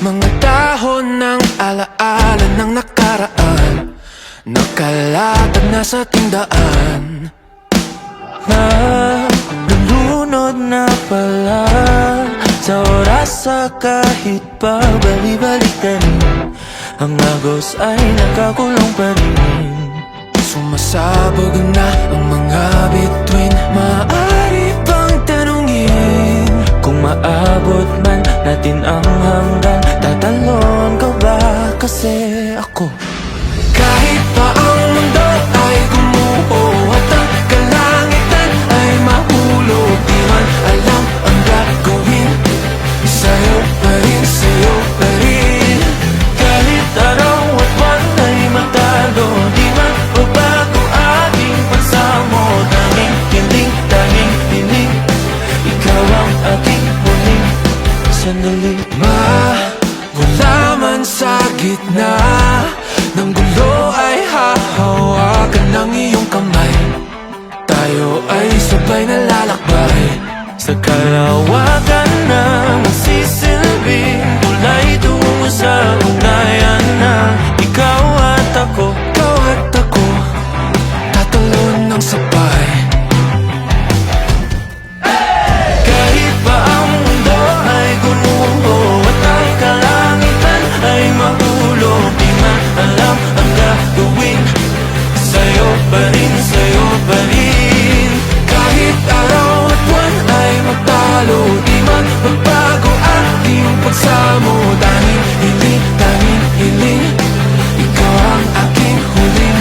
Mga dahon ng alaala ng nakaraan, nakalatag na sa tindaan. Nalulunod na pala sa oras, sa kahit pa bali-balik ka rin. Ang agos ay nakakulong pa rin. Sumasabog na ang mga bituin, maaari pang tanungin Kung maabot man natin ang hanggan, tatalon ka ba kasi ako? Kahit pa ang mundo ay gumuho at ang kalangitan ay mahulog, di man alam ang gagawin, sa'yo pa rin, sa'yo pa rin. Kahit araw at buwan ay matalo, di magbabago ating pagsamo. Tanging hiling, tanging hiling, ikaw ang aking huling sandali. Magulaman sa gitna ng gulo ay hahawakan ng iyong kamay. Tayo ay sabay na lalakbay Sa kalawakan na magsisilbing tulay tungo sa ugnayan na ikaw at ako. ikaw at ako, tatalon ng sabay. Kahit pa ang mundo ay gumuho at ang kalangitan ay mahulog, di man alam ang gagawin, sa'yo pa rin, sa'yo pa rin. Kahit araw at buwan ay magtalo, di man magbago aking pagsamo. Tanging hiling, tanging hiling, ikaw ang aking huling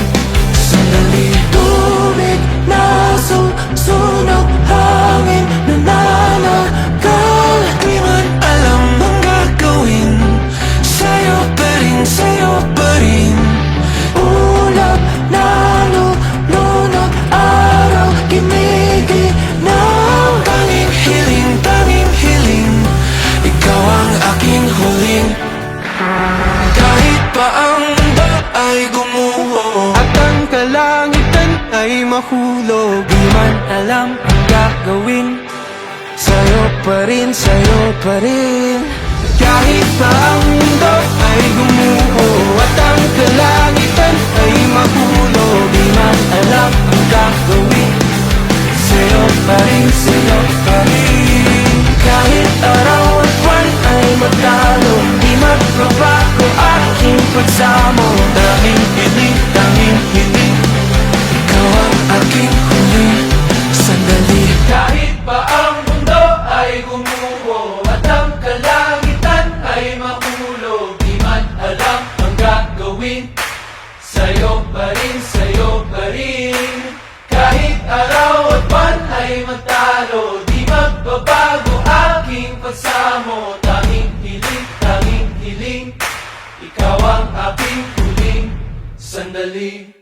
sandali. Tubig na susunog, hangin na nanakal, di man alam ang gagawin, sa'yo pa rin, sa'yo pa rin. Ulap na lunod, araw gumiginaw. Tanging hiling, tanging hiling, ikaw ang aking huling. Kahit pa ang mundo ay gumuho At ang kalangitan ay mahulog, di man alam ang gagawin, sa'yo pa rin, sa'yo pa rin. Kahit pa ang mundo ay gumuho at ang kalangitan ay mahulog, di man alam ang gagawin, sa'yo pa rin, sa'yo pa rin. Kahit araw at buwan ay magtalo, di magbabago aking pagsamo. Tanging hiling, tanging hiling, Ikaw ang aking huling sandali. Kahit pa ang mundo ay gumuho at ang kalangitan ay mahulog, di man alam ang gagawin, sa'yo pa rin, sa'yo pa rin. Kahit araw at buwan ay magtalo, di magbabago aking pagsamo. Tanging hiling, ikaw ang aking huling sandali.